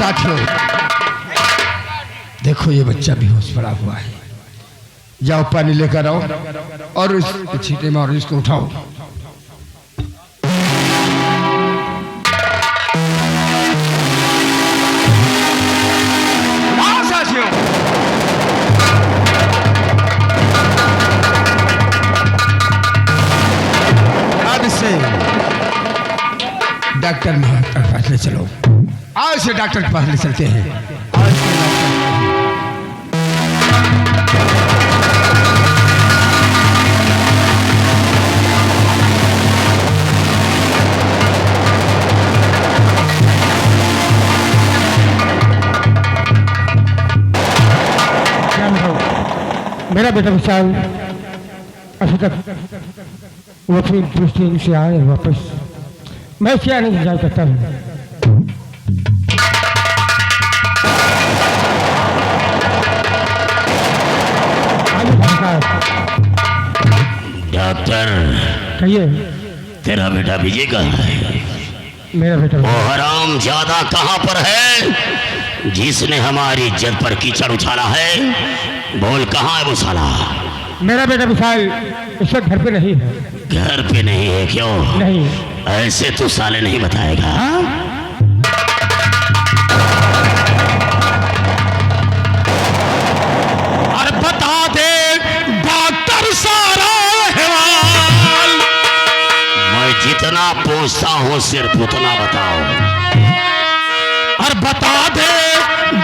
साथियों, देखो ये बच्चा बेहोश पड़ा हुआ है। जाओ पानी लेकर आओ और इस छींटे में और इसको उठाओ। डॉक्टर के पास ले चलो। आज से डॉक्टर के पास ले चलते हैं। आज से मेरा बेटा विशाल अभी तक वो फिर दृष्टि से आए वापस, मैं क्या नहीं इंतजार करता हूँ। डॉक्टर कहिए। तेरा बेटा विजय कहाँ है? मेरा बेटा वो हराम ज्यादा कहाँ पर है जिसने हमारी इज्जत पर कीचड़ उछाला है? बोल कहाँ है वो साला? मेरा बेटा विशाल इस वक्त घर पे नहीं है। घर पे नहीं है? क्यों नहीं? ऐसे तो साले नहीं बताएगा। और बता दे डॉक्टर सारा अहवाल। मैं जितना पूछता हूँ सिर्फ उतना बताओ। और बता दे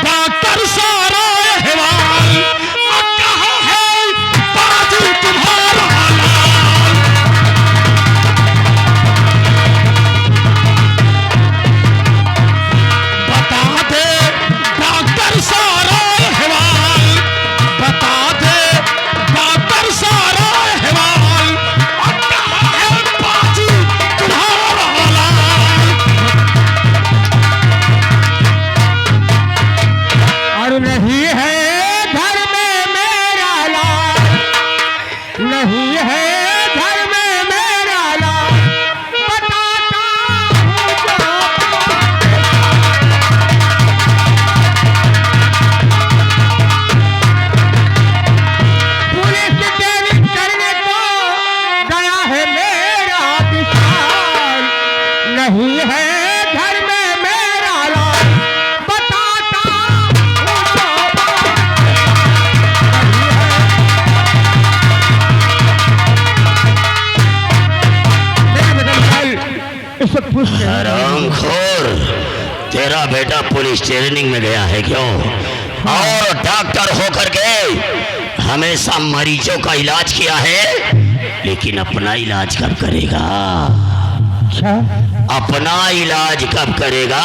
डॉक्टर सारा अहवाल। कहाँ है बाजू तुम्हारा? हरामखोर, तेरा बेटा पुलिस ट्रेनिंग में गया है क्यों? और डॉक्टर होकर के हमेशा मरीजों का इलाज किया है, लेकिन अपना इलाज कब करेगा? अपना इलाज कब करेगा?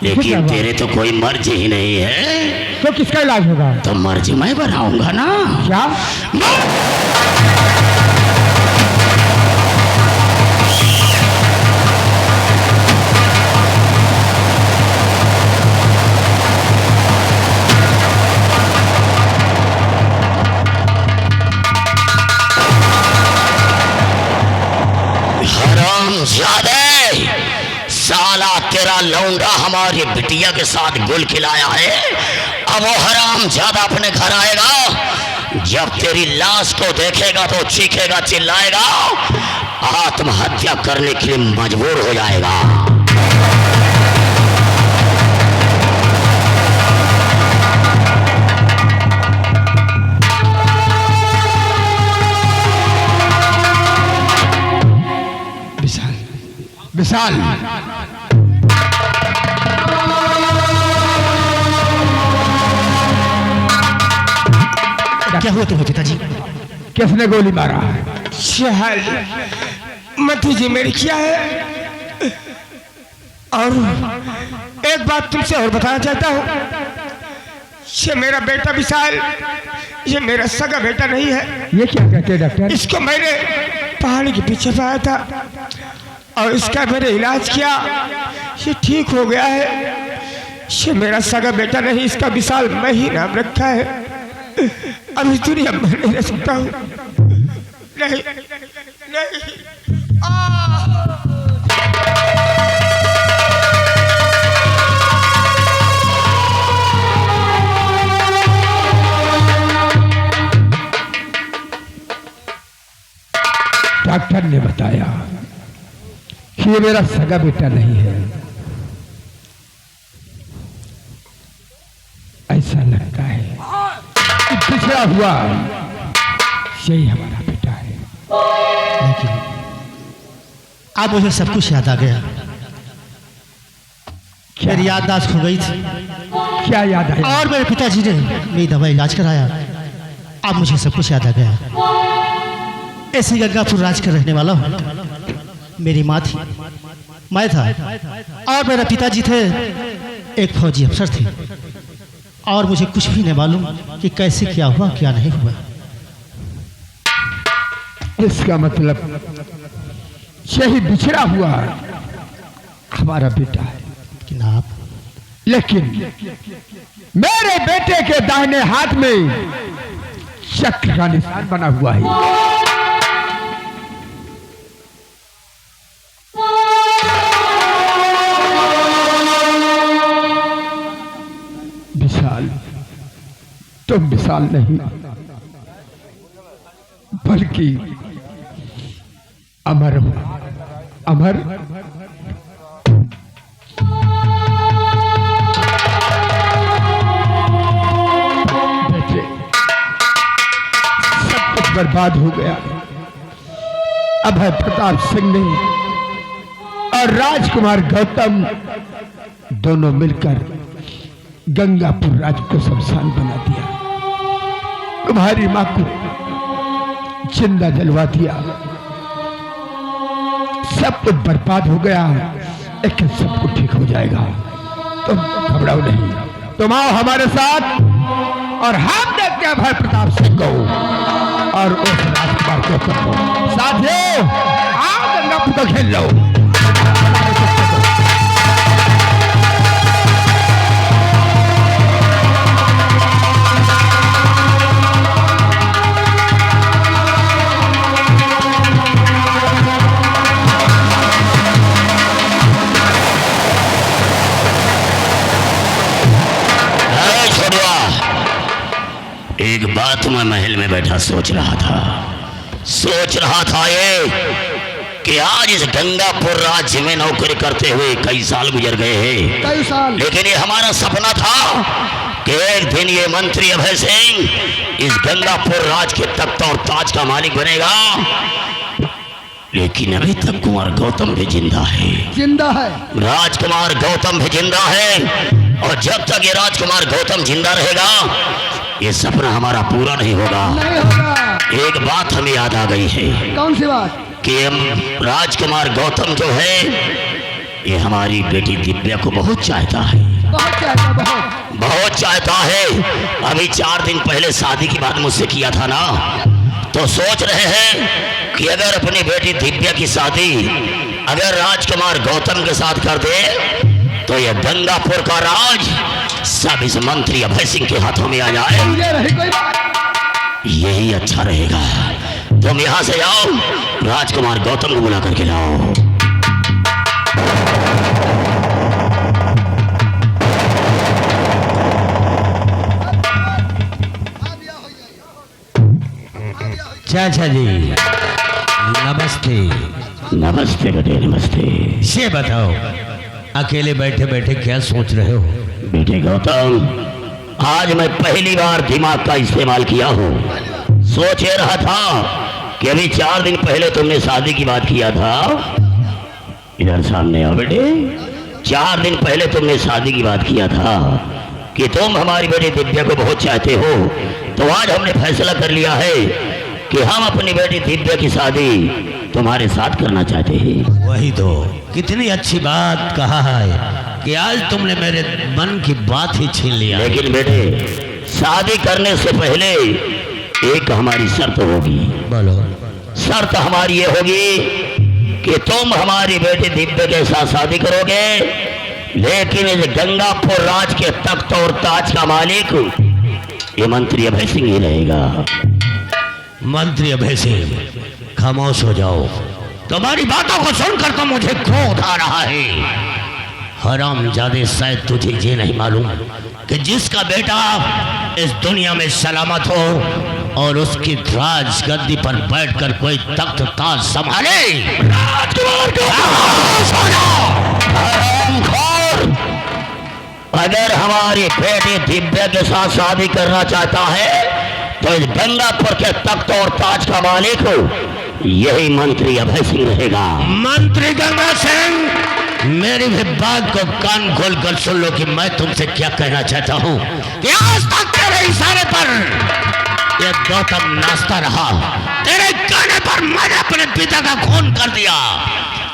लेकिन तेरे तो कोई मर्ज ही नहीं है। तो किसका इलाज होगा? तो मर्ज मैं बनाऊंगा ना। क्या? साला तेरा लौंडा हमारी बिटिया के साथ गुल खिलाया है। अब वो हराम ज्यादा अपने घर आएगा, जब तेरी लाश को देखेगा तो चीखेगा, चिल्लाएगा, आत्महत्या करने के लिए मजबूर हो जाएगा। विशाल, क्या हुआ तुम्हें पिताजी? किसने गोली मारा? शहल मती जी मेरी किया है। और एक बात तुमसे और बताना चाहता हूँ, ये मेरा बेटा विशाल, ये मेरा सगा बेटा नहीं है। ये क्या कहते हैं डॉक्टर? इसको मैंने पहाड़ी के पीछे पाया था और इसका मैंने इलाज किया, ये ठीक हो गया है। ये मेरा सगा बेटा नहीं, इसका विशाल मैं ही नाम रखा है। अब इस दुनिया में नहीं रह सकता हूँ। नहीं नहीं। ने बताया कि ये मेरा सगा बेटा नहीं है। ऐसा लगता है कि पिछड़ा हुआ यही हमारा बेटा है। लेकिन अब मुझे सब कुछ याद आ गया। मेरी याददाश्त खो गई थी क्या याद है? और मेरे पिताजी ने मेरी दवा इलाज कराया। अब मुझे सब कुछ याद आ गया। ऐसी गंगापुर राज का रहने वाला हूँ। मेरी माँ थी, मैं था, और मेरे पिताजी थे एक फौजी अफसर थे। और मुझे कुछ भी नहीं मालूम कि कैसे क्या हुआ क्या नहीं हुआ। इसका मतलब यही बिछड़ा हुआ हमारा बेटा है। जनाब, लेकिन मेरे बेटे के दाहिने हाथ में चक्र का निशान बना हुआ है। विशाल, तुम विशाल नहीं बल्कि अमर हो। अमर बेटे, सब कुछ बर्बाद हो गया। अभय प्रताप सिंह ने और राजकुमार गौतम दोनों मिलकर गंगापुर राज को शमशान बना दिया। तुम्हारी मां को जिंदा जलवा दिया। सब कुछ बर्बाद हो गया, लेकिन सब कुछ ठीक हो जाएगा। तुम घबराओ नहीं, तुम आओ हमारे साथ और हम देखते हैं भाई प्रताप सिंह को और उस राजकुमार को। साथियों, आओ गंगापुर का खेल लो। एक बात मैं महल में बैठा सोच रहा था ये कि आज इस गंगापुर राज्य में नौकरी करते हुए कई साल गुजर गए हैं। कई साल। लेकिन ये हमारा सपना था कि एक दिन ये मंत्री अभय सिंह इस गंगापुर राज के तख्त और ताज का मालिक बनेगा। लेकिन अभी तक कुमार गौतम भी जिंदा है। राजकुमार गौतम भी जिंदा है, और जब तक ये राजकुमार गौतम जिंदा रहेगा ये सपना हमारा पूरा नहीं होगा। एक बात हमें याद आ गई है। कौन सी बात? कि राजकुमार गौतम जो है ये हमारी बेटी दिव्या को बहुत चाहता है। बहुत चाहता है। अभी 4 दिन पहले शादी की बात मुझसे किया था ना, तो सोच रहे हैं कि अगर अपनी बेटी दिव्या की शादी अगर राजकुमार गौतम के साथ कर दे तो यह गंगापुर का राज सब इस मंत्री अभय सिंह के हाथों में आ जाए। यही अच्छा रहेगा। तुम यहां से जाओ, राजकुमार गौतम को बुला करके लाओ। चाचा जी नमस्ते। नमस्ते बेटे, नमस्ते। ये बताओ, अकेले बैठे बैठे क्या सोच रहे हो? बेटे गौतम, आज मैं पहली बार दिमाग का इस्तेमाल किया हूँ। सोच रहा था कि अभी 4 दिन पहले तुमने शादी की बात किया था। इधर सामने आओ बेटे। 4 दिन पहले तुमने शादी की बात किया था कि तुम हमारी बेटी दिव्या को बहुत चाहते हो। तो आज हमने फैसला कर लिया है कि हम अपनी बेटी दिव्या की शादी तुम्हारे साथ करना चाहते हैं। वही तो, कितनी अच्छी बात कहा है कि आज तुमने मेरे मन की बात ही छीन लिया। लेकिन बेटे, शादी करने से पहले एक हमारी शर्त होगी। बोलो। शर्त हमारी ये होगी कि तुम हमारी बेटी दिव्या के साथ शादी करोगे, लेकिन इस गंगापुर राज के तख्त और ताज का मालिक ये मंत्री अभय सिंह ही रहेगा। मंत्री अभय सिंह, खामोश हो जाओ। तुम्हारी बातों को सुनकर तो मुझे क्रोध आ रहा है। हरामजादे, शायद तुझे ये नहीं मालूम कि जिसका बेटा इस दुनिया में सलामत हो और उसकी राज गद्दी पर बैठकर कोई तख्त ताज संभाले। अगर हमारी बेटी दिव्या के साथ शादी करना चाहता है तो इस गंगापुर के तख्त और ताज का मालिक यही मंत्री अभय सिंह रहेगा। मंत्री गंगा सिंह, मेरी भी बात को कान खोल कर सुन लो कि मैं तुमसे क्या कहना चाहता हूँ कि आज तक तेरे इशारे पर ये गौतम नाचता रहा। तेरे कहने पर मैंने अपने पिता का खून कर दिया।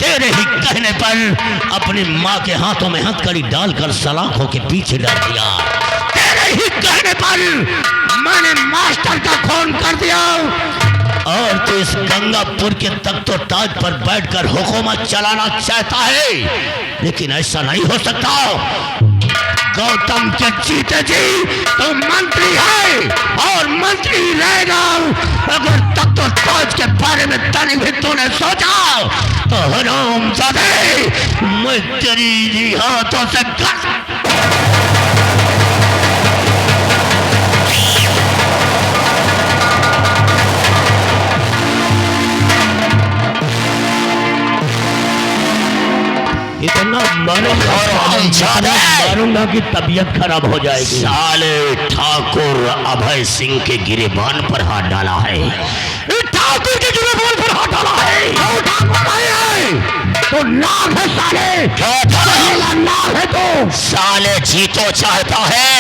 तेरे ही कहने पर अपनी माँ के हाथों में हथकड़ी डालकर सलाखों के पीछे डाल दिया। तेरे ही कहने पर मैंने मास्टर का खून कर दिया और तो इस गंगापुर के तख्त और ताज पर बैठकर हुकूमत चलाना चाहता है, लेकिन ऐसा नहीं हो सकता। गौतम के जीते जी तो मंत्री है और मंत्री रहेगा। अगर तख्त और ताज के बारे में तनी भी तूने सोचा तो हरामजादे मैं तेरी हाथों से इतना मारूंगा कि तबीयत खराब हो जाएगी। साले ठाकुर अभय सिंह के गिरेबान पर हाथ डाला है। ठाकुर के गिरेबान पर हाथ डाला है। ठाकुर नहीं है तो नाग है साले। नाग है तो साले जी तो चाहता है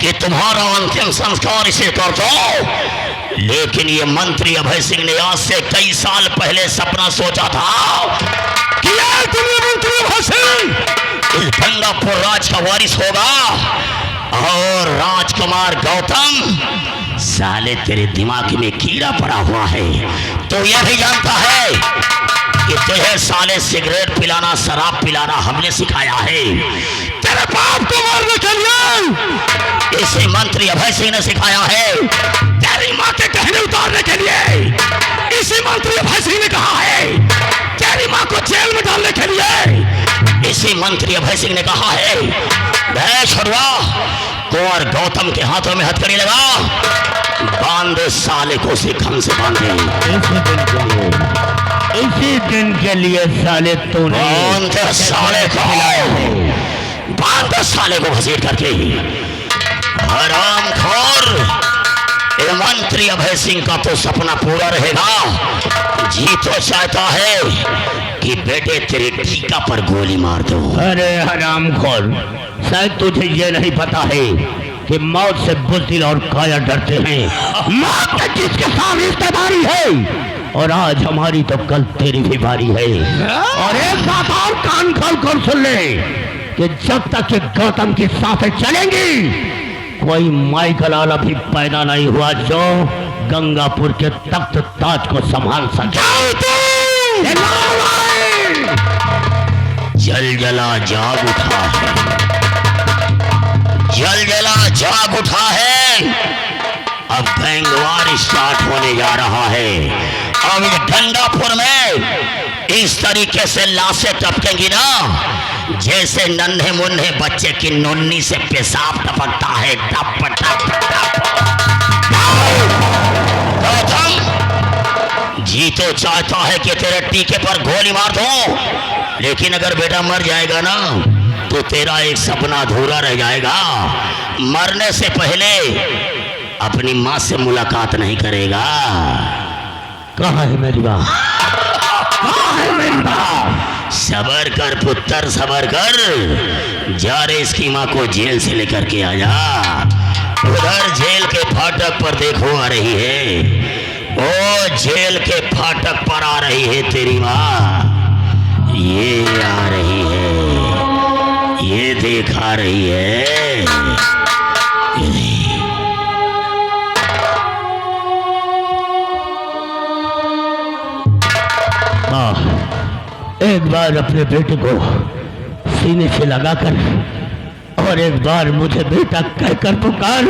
कि तुम्हारा अंतिम संस्कार इसे कर दो, लेकिन ये मंत्री अभय सिंह ने आज से कई साल पहले सपना सोचा था कि मंत्री अभय सिंह इस गंगापुर राज का वारिस होगा और राजकुमार गौतम साले तेरे दिमाग में कीड़ा पड़ा हुआ है। तो यह भी जानता है कि तुझे साले सिगरेट पिलाना, शराब पिलाना हमने सिखाया है। तेरे बाप को मारने के लिए इसे मंत्री अभय सिंह ने सिखाया है। तेरी माँ के कहने उतारने के लिए इसी मंत्री अभय सिंह ने कहा है। तेरी माँ को जेल में डालने के लिए इसी मंत्री अभय सिंह ने कहा है। कुंवर गौतम के हाथों में हथकड़ी लगा, बांध साले को सिखम से बांधे। इसी दिन के लिए साले तूने बांध साले को घसीट करके। हरामखोर, मंत्री अभय सिंह का तो सपना पूरा रहेगा। जी तो चाहता है कि बेटे तेरे टीका पर गोली मार दो। अरे हरामखोर, शायद तुझे ये नहीं पता है कि मौत से बुज़दिल और काया डरते हैं। मौत के जिसके सामने रिश्तेदारी है और आज हमारी तो कल तेरी भी बारी है। और एक बात और कान खोल कर सुन ले कि जब तक ये गौतम की सांसें चलेंगी कोई माई का लाल अभी पैदा नहीं हुआ जो गंगापुर के तख्त ताज को संभाल सके। जल जला जाग उठा है, जल जला जाग उठा है। अब गैंगवार स्टार्ट होने जा रहा है। अब इस गंगापुर में इस तरीके से लाशें टपकेंगी ना जैसे नन्हे मुन्ने बच्चे की नन्ही से पेशाब टपकता है। टप टप टप। गौतम जी तो चाहता है कि तेरे टीके पर गोली मार दो, लेकिन अगर बेटा मर जाएगा ना तो तेरा एक सपना अधूरा रह जाएगा। मरने से पहले अपनी माँ से मुलाकात नहीं करेगा। कहाँ है मेरी माँ? सबर कर पुत्र, सबर कर। जा रे इसकी माँ को जेल से लेकर के आ जा। उधर जेल के फाटक पर देखो आ रही है। ओ जेल के फाटक पर आ रही है तेरी माँ। ये आ रही है, ये देख आ रही है। एक बार अपने बेटे को सीने से लगाकर और एक बार मुझे बेटा कहकर पुकार,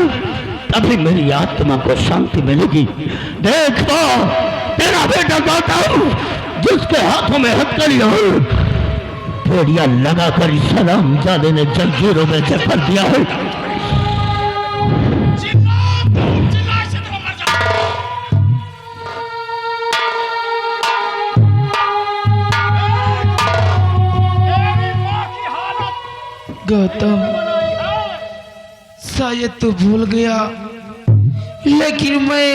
तभी मेरी आत्मा को शांति मिलेगी। देखो तेरा बेटा गौतम जिसके हाथों में हथकड़ी और भेड़िया लगाकर सलामजादे ने जंजीरों में जकड़ दिया है। गौतम, शायद तू भूल गया, लेकिन मैं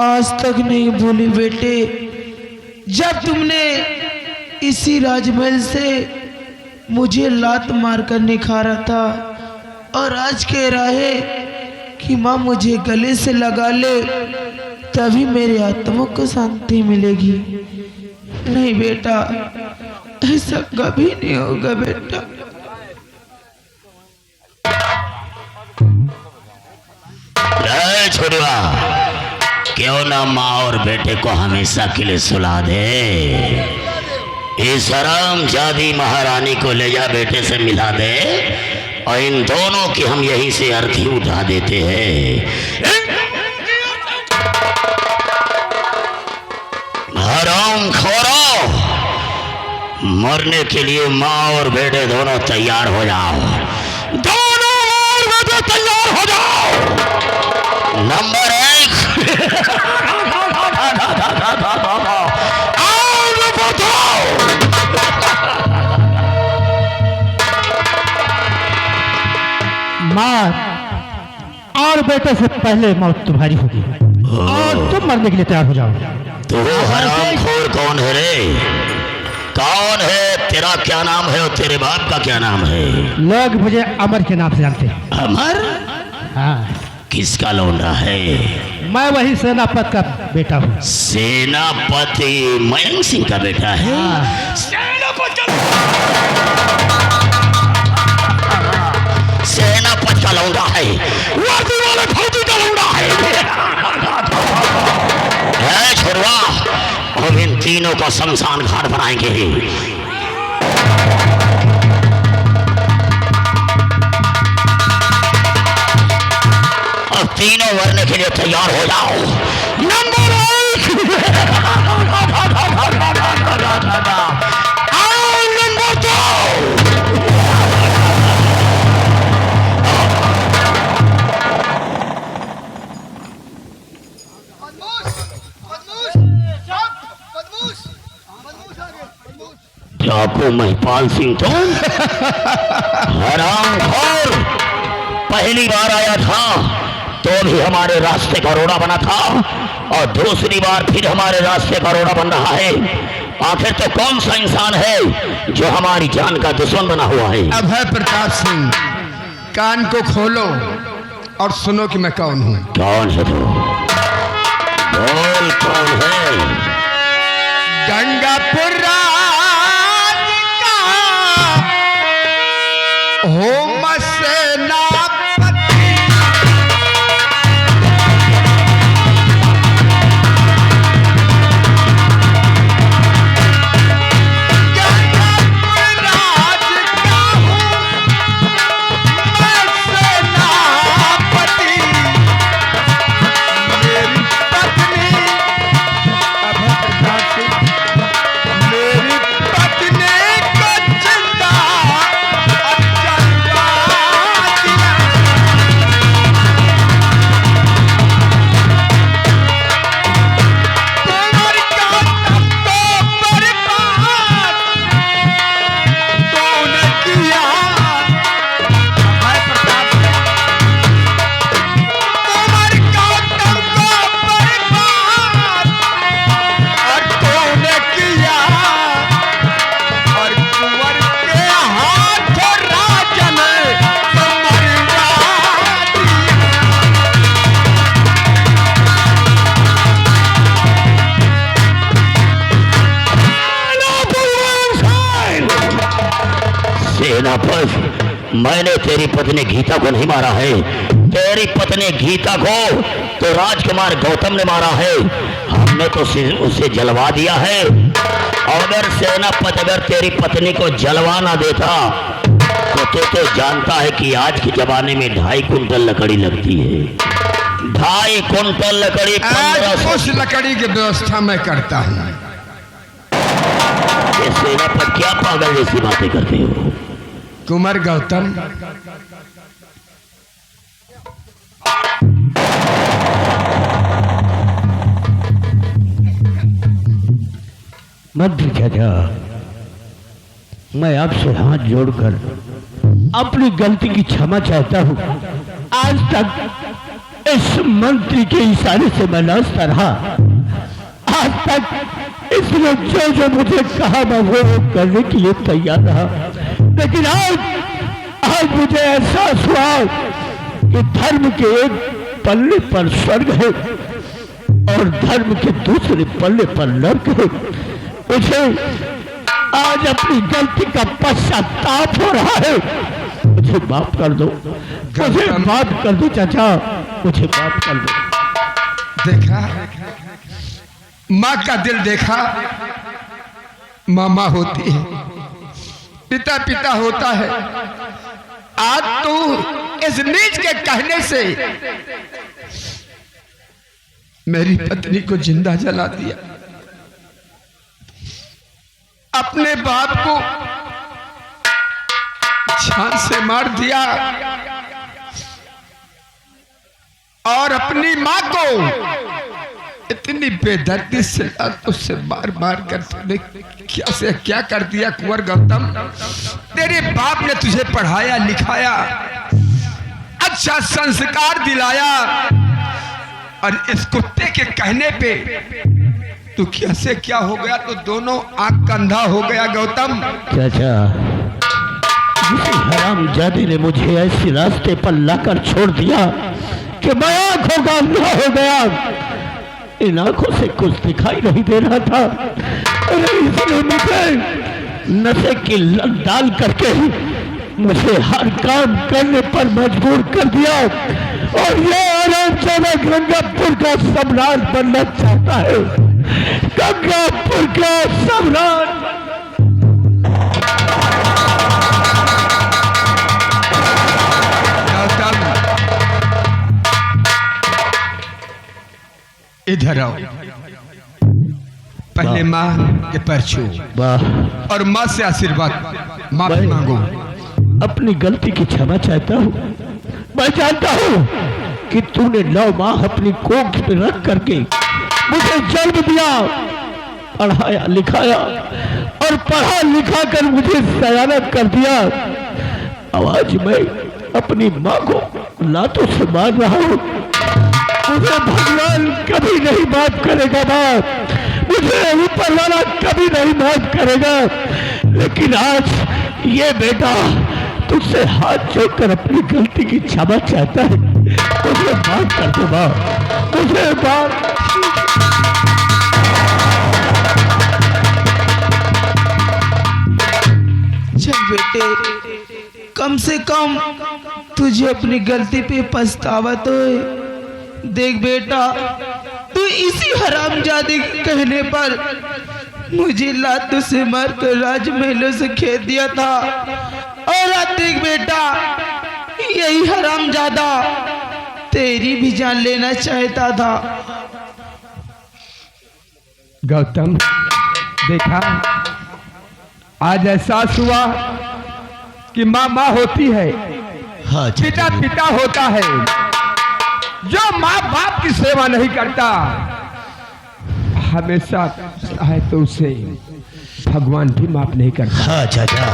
आज तक नहीं भूली बेटे। जब तुमने इसी राजमहल से मुझे लात मार कर निखारा था और आज कह रहा है कि माँ मुझे गले से लगा ले, तभी मेरे आत्मा को शांति मिलेगी। नहीं बेटा, ऐसा कभी नहीं होगा बेटा। छोड़वा, क्यों ना माँ और बेटे को हमेशा के लिए सुला दे। इस हरामजादी महारानी को ले जा, बेटे से मिला दे और इन दोनों की हम यहीं से अर्थी उठा देते हैं। हराम खोरो, मरने के लिए माँ और बेटे दोनों तैयार हो जाओ। दोनों माँ और बेटे तैयार हो जाओ। नंबर 1 माँ और बेटे से पहले मौत तुम्हारी होगी और तुम मरने के लिए तैयार हो जाओ। तो हरामखोर कौन है रे? कौन है? तेरा क्या नाम है और तेरे बाप का क्या नाम है? लोग मुझे अमर के नाम से जानते हैं। अमर? हाँ। किसका लौंडा है? मैं वही सेनापति का बेटा हूँ। सेनापति मयंक सिंह का बेटा है? हाँ। सेनापति का लौंडा है, वर्दी वाले फौजी का लौंडा है छोड़वा। हम इन तीनों को शमशान घाट बनाएंगे। अब तीनों मरने के लिए तैयार हो जाओ। नंबर 1 और नंबर 2। डाकू महिपाल सिंह तुम? हरामखोर, पहली बार आया था तो भी हमारे रास्ते का रोड़ा बना था और दूसरी बार फिर हमारे रास्ते का रोड़ा बन रहा है। आखिर तो कौन सा इंसान है जो हमारी जान का दुश्मन बना हुआ है? अभय प्रताप सिंह, कान को खोलो और सुनो कि मैं कौन हूँ। कौन है तू? बोल कौन है? गंगापुर राज का होम सेनापति, गंगापुर राज का हूँ मैं सेनापति। मेरी पत्नी अभय प्रताप सिंह, मेरी पत्नी को जिंदा जलवा दिया। कुंवर का तख्तो बर्बाद तूने किया। अभय प्रताप सिंह, कुंवर का तख्तो बर्बाद और तूने किया और कुंवर के हाथों राजा ने मरवा दिया। सेनापति, मैंने तेरी पत्नी गीता को नहीं मारा है। तेरी पत्नी गीता को तो राजकुमार गौतम ने मारा है। हमने तो उसे जलवा दिया है। अगर सेनापति अगर तेरी पत्नी को जलवा ना देता तो तू तो जानता है कि आज के जमाने में 2.5 कुंटल लकड़ी लगती है। 2.5 कुंटल लकड़ी, 1500। उस लकड़ी की व्यवस्था मैं करता हूँ। ये सेनापति क्या पागल जैसी बातें करते हो? कुंवर गौतम, मंत्री चाचा, मैं आपसे हाथ जोड़कर अपनी गलती की क्षमा चाहता हूँ। आज तक इस मंत्री के इशारे से मैं नाचता रहा। आज तक इसने जो जो मुझे कहा मैं वो करने के लिए तैयार रहा, लेकिन आज मुझे एहसास हुआ कि धर्म के एक पल्ले पर स्वर्ग है और धर्म के दूसरे पल्ले पर नरक है। मुझे आज अपनी गलती का पश्चाताप हो रहा है। मुझे माफ कर दो, मुझे माफ कर दो चाचा, मुझे माफ कर दो। देखा, माँ का दिल देखा, मामा होती है, पिता पिता होता है। आज तू इस नीच के कहने से मेरी पत्नी को जिंदा जला दिया, अपने बाप को जान से मार दिया और अपनी माँ को इतनी बेदर्दी से तुझसे मार मार कर तूने क्या से क्या कर दिया कुंवर गौतम। तेरे बाप ने तुझे पढ़ाया लिखाया, अच्छा संस्कार दिलाया, और इस कुत्ते के कहने पे तू कैसे क्या हो गया? तो दोनों आंख कंधा हो गया गौतम। चाचा, जिस हरामजादी ने मुझे ऐसे रास्ते पर लाकर छोड़ दिया कि मैं आंखों का अंधा हो गया, इन आंखों से कुछ दिखाई नहीं दे रहा था, अरे इसने मुझे नशे की लत डाल करके मुझे हर काम करने पर मजबूर कर दिया, और ये आरामजादा गंगापुर का सम्राट बनना चाहता है, गंगापुर का सम्राट। इधर आओ, पहले माँ के पैर छू और माँ से आशीर्वाद माफी मांगो। अपनी गलती की क्षमा चाहता हूँ। मैं जानता हूँ कि तूने 9 माह अपनी कोख में रख करके मुझे जन्म दिया, पढ़ाया लिखाया और पढ़ा लिखा कर मुझे सयाना कर दिया। अब आज मैं अपनी माँ को लातों से मार रहा हूँ। मुझे भगवान कभी नहीं माफ करेगा माँ, मुझे ऊपर वाला कभी नहीं माफ करेगा, लेकिन आज ये बेटा तुझसे हाथ जोड़कर अपनी गलती की क्षमा चाहता है। मुझे माफ कर दो माँ, मुझे माफ। चल बेटे, कम से कम तुझे अपनी गलती पे पछतावा तो है। देख बेटा, तू इसी हरामजादे के कहने पर मुझे लातों से मारकर राजमहलों से खेद दिया था, और अब देख बेटा, यही हरामजादा तेरी भी जान लेना चाहता था। गौतम, देखा, आज एहसास हुआ कि माँ माँ होती है, हाँ पिता पिता होता है। जो माँ बाप की सेवा नहीं करता हमेशा है तो उसे भगवान भी माफ नहीं करता। हाँ चाचा।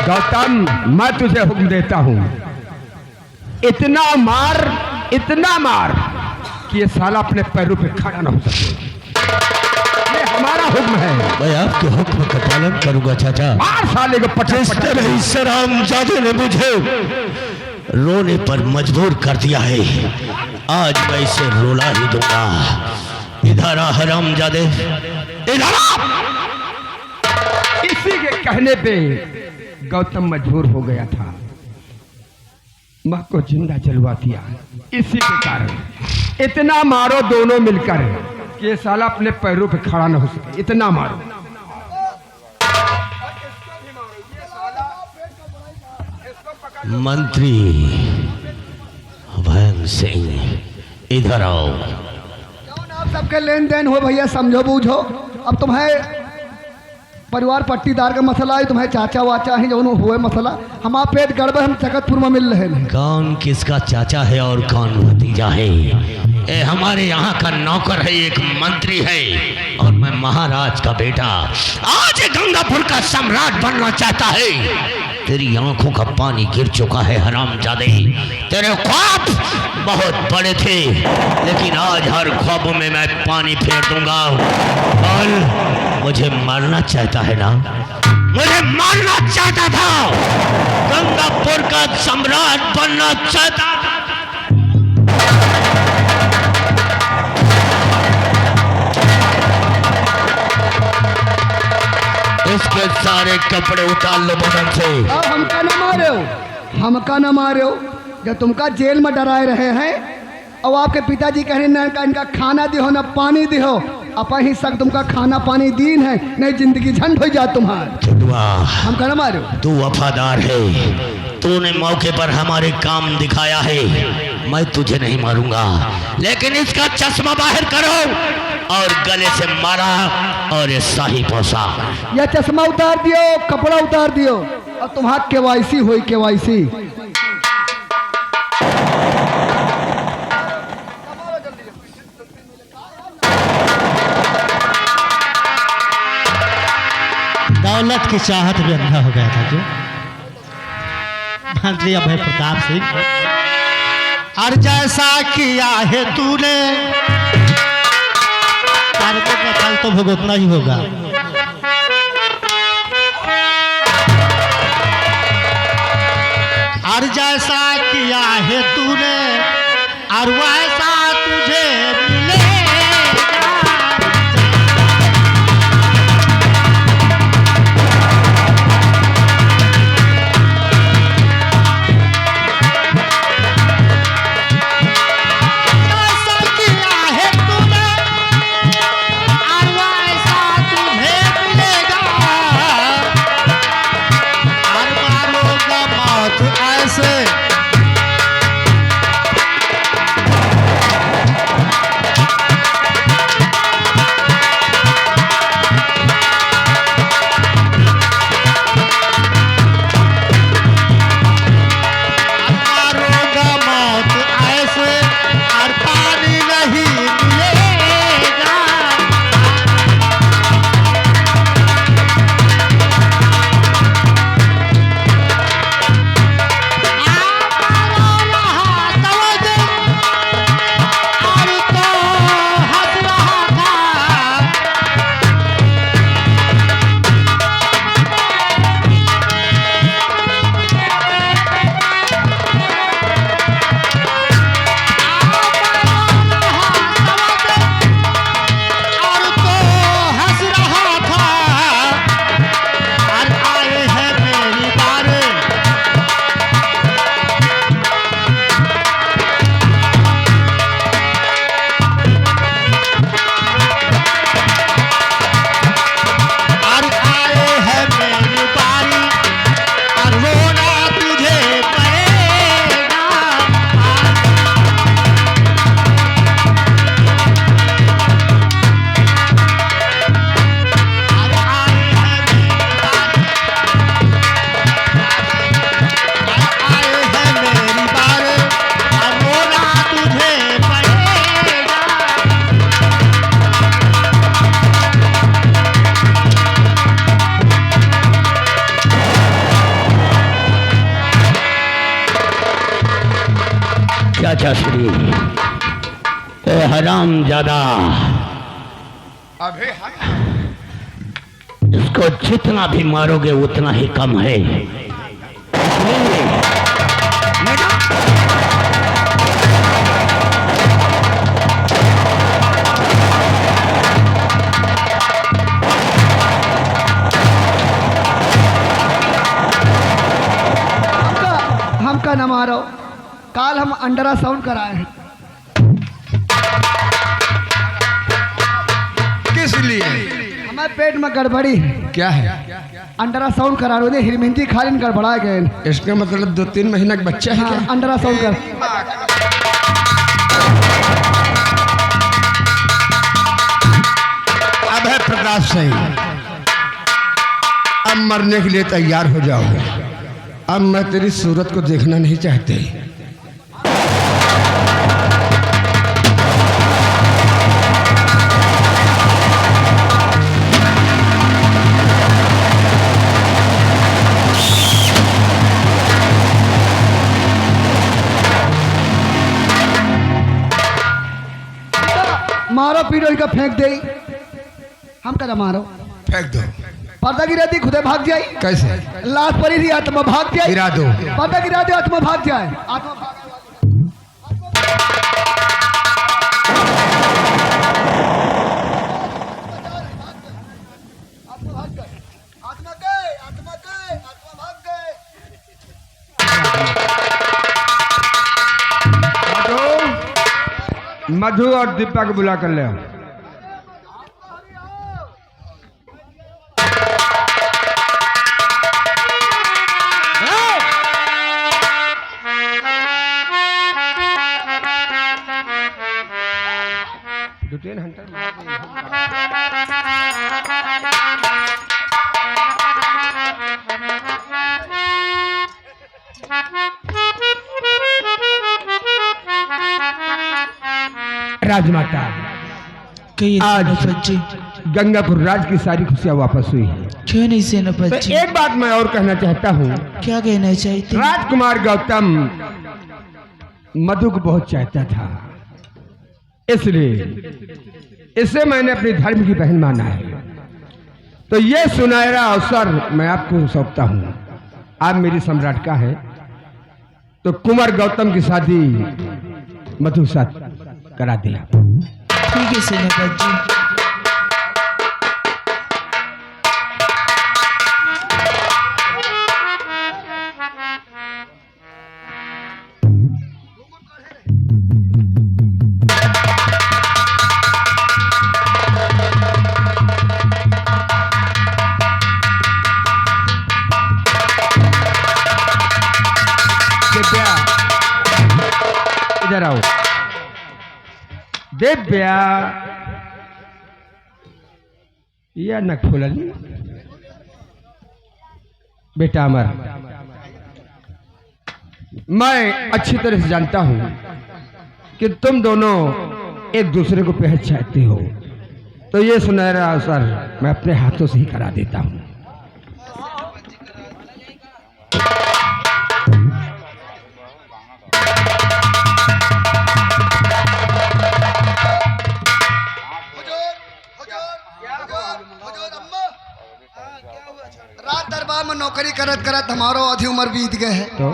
गौतम, मैं तुझे हुक्म देता हूँ, इतना मार कि ये साला अपने पैरों पे खड़ा ना हो सके। ये हमारा हुक्म है। मैं आपके हुक्म का पालन करूंगा चाचा। मार साले को पटक इस हरामजादे ने मुझे रोने पर मजबूर कर दिया है, आज मैं इसे रुला ही दूंगा। इधर आ हरामजादे, इधर आ। इसी के कहने पे गौतम मजबूर हो गया था, माँ को जिंदा जलवा दिया। इसी के कारण इतना मारो दोनों मिलकर कि ये साला अपने पैरों पे खड़ा न हो सके। इतना मारो। मंत्री भैम सिंह, इधर आओ। आप सबके लेन देन हो भैया, समझो बूझो। अब तुम्हें परिवार पट्टीदार का मसला है, तुम्हें चाचा वाचा है जो हुए मसला। हमारा पेट गड़बड़, हम जगतपुर में मिल रहे हैं। कौन किसका चाचा है और कौन भतीजा है? ए हमारे यहाँ का नौकर है, एक मंत्री है, और मैं महाराज का बेटा। आज गंगापुर का सम्राट बनना चाहता है। तेरी आंखों का पानी गिर चुका है हरामजादे। तेरे ख्वाब बहुत बड़े थे, लेकिन आज हर ख्वाबों में मैं पानी फेर दूंगा। बोल, मुझे मारना चाहता है ना? मुझे मारना चाहता था, गंगापुर का सम्राट बनना चाहता था। इसके सारे कपड़े उतार लो बदन से। अब हमका न मारे हो, हमका न मारे हो। जब तुमका जेल में डराए रहे हैं और आपके पिताजी कह रहे हैं इनका खाना दिहो ना पानी दिहो, अपा ही सक तुमका खाना पानी दीन है, नहीं जिंदगी झंड हो जा तुम्हारी। हमका न मारे हो। तू वफादार है, तूने मौके पर हमारे काम दिखाया है, मैं तुझे नहीं मारूंगा, लेकिन इसका चश्मा बाहर करो और गले से मारा और ये शाही पोसा। यह चश्मा उतार दियो, कपड़ा उतार दियो और तुम्हारा केवाईसी हुई केवाईसी। दौलत की चाहत में अंधा हो गया था जो मंत्री अभय प्रताप सिंह। और जैसा किया है तूने कर्मों का फल तो भुगतना ही होगा। और जैसा किया है तूने और वैसा तुझे मिलेगा। चाचा श्री हराम ज्यादा, अबे इसको जितना भी मारोगे उतना ही कम है। हमका न मारो, काल हम अल्ट्रासाउंड कराए हैं। किस लिए? हमारे पेट में गड़बड़ी है। क्या है? अल्ट्रासाउंड करा रहे थे, हिरमिंदी खाली गड़बड़ा गए। इसका मतलब 2-3 महीना का बच्चा है। हाँ, अल्ट्रासाउंड कर। अब है प्रताप सिंह, अब मरने के लिए तैयार हो जाओ। अब मैं तेरी सूरत को देखना नहीं चाहते। मारो पीटो इनका फेंक दे। हम कदा मारो फेंक दो। पर्दा गिरा दी खुदे भाग जाई। कैसे? लाश पड़ी थी आत्मा भाग जाए। गिरा दो। पर्दा गिरा दे आत्मा भाग जाए। आत्मा भाग मधु और दीपा को बुला कर ले आओ। दुटेन हंटर राजमाता आज जी गंगापुर राज की सारी खुशियां वापस हुई हैं। क्यों नहीं से तो एक बात मैं और कहना चाहता हूँ। क्या कहना चाहते? राजकुमार गौतम मधु को बहुत चाहता था, इसलिए इसे मैंने अपनी धर्म की बहन माना है। तो ये सुनहरा अवसर मैं आपको सौंपता हूँ। आप मेरी सम्राट का है, तो कुंवर गौतम की शादी मधु साथ करा दिया। ठीक है सेनापति जी। इधर आओ दिव्या। यह नक फुलल बेटा अमर, मैं अच्छी तरह से जानता हूं कि तुम दोनों एक दूसरे को बेहद चाहते हो, तो ये सुनहरा अवसर मैं अपने हाथों से ही करा देता हूं। रात दरबार में नौकरी करत करत हमारो आधी उम्र बीत गए है। तो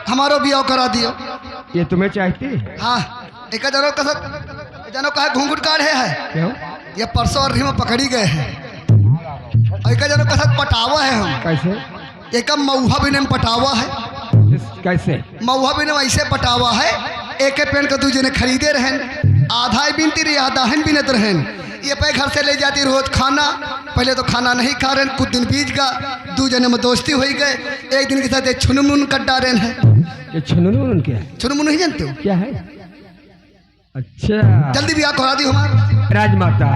हमारो बियाह करा दियो। ये तुम्हें चाहती? हाँ, एक जनो कहा घूंघट काढ़े है। क्यों? ये परसों और में पकड़ी गए हैं। एक जनो कहा पटावा है हम। कैसे? एक मऊहा भी ने पटावा है। कैसे? मऊहा भी ने ऐसे पटावा है, एक पेन का दूजे ने खरीदे रहन, आधा ही बिनती रही आधा ही बिनत रहन। ये पे घर से ले जाती रोज खाना, पहले तो खाना नहीं खा रहे, कुछ दिन बीच का दो जने में दोस्ती हो गए। एक दिन के साथ एक छुनमुन कट्टा रहे हैं। ये छुनमुन क्या है? छुनमुन नहीं जानते हो क्या है? अच्छा, जल्दी ब्याह करा दी हमारा। राजमाता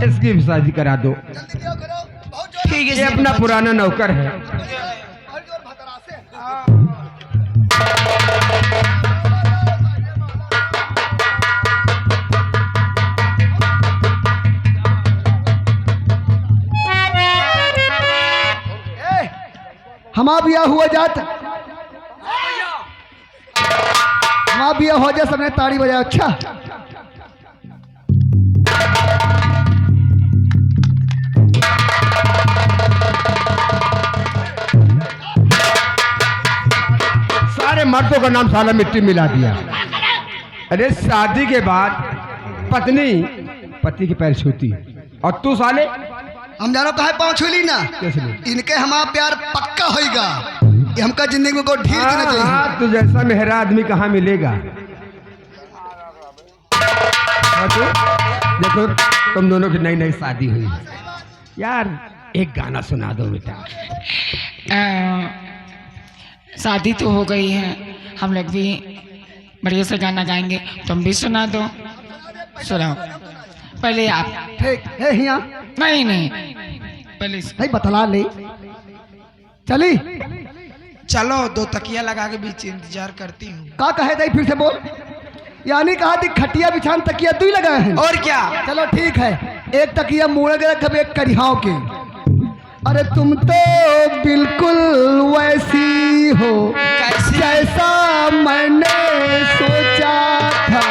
इसकी भी शादी करा दो। जल्दी ब्याह करो। बहुत जोर ठीक है ये अपना पुराना नौकर है। बहुत जोर भतरा से। हमारा बिया हुआ जात, हमारा बिया हो जाए सबने ताड़ी बजाओ। अच्छा सारे मर्दों का नाम साला मिट्टी मिला दिया। अरे शादी के बाद पत्नी पति के पैर छूती और तू साले हम जानो कहा पाँव छूली ना, कैसे नहीं? इनके हमारा प्यार पक्का होएगा। ये हमका जिंदगी में को ढील देना चाहिए। हाँ, तू जैसा मेहरा आदमी कहाँ मिलेगा? हाँ, तो देखो तुम दोनों की नई नई शादी हुई यार, एक गाना सुना दो बेटा। शादी तो हो गई है, हम लोग भी बढ़िया से गाना गाएंगे, तुम भी सुना दो। सुनाओ पहले आप। ठीक है हिया नहीं पहले नहीं बतला ले। चली चलो, दो तकिया लगा के बीच इंतजार करती हूँ। का कहे थे फिर से बोल। यानी कहा थी खटिया बिछान तकिया तू ही लगाए हैं। और क्या? चलो ठीक है, एक तकिया मुड़े के रख, एक करिहाव के। अरे तुम तो बिल्कुल वैसी हो जैसा मैंने सोचा था।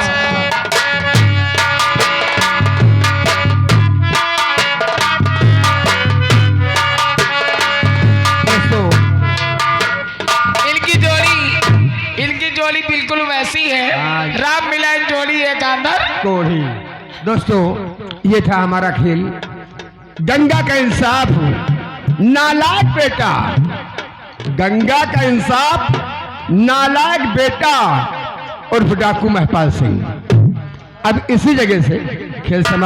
इनकी जोड़ी बिल्कुल वैसी है, राम मिलान जोड़ी एक अंदर कोढ़ी। दोस्तों, ये था हमारा खेल गंगा का इंसाफ। नालायक बेटा, गंगा का इंसाफ, नालायक बेटा उर्फ डाकू महपाल सिंह। अब इसी जगह से खेल समाप्त।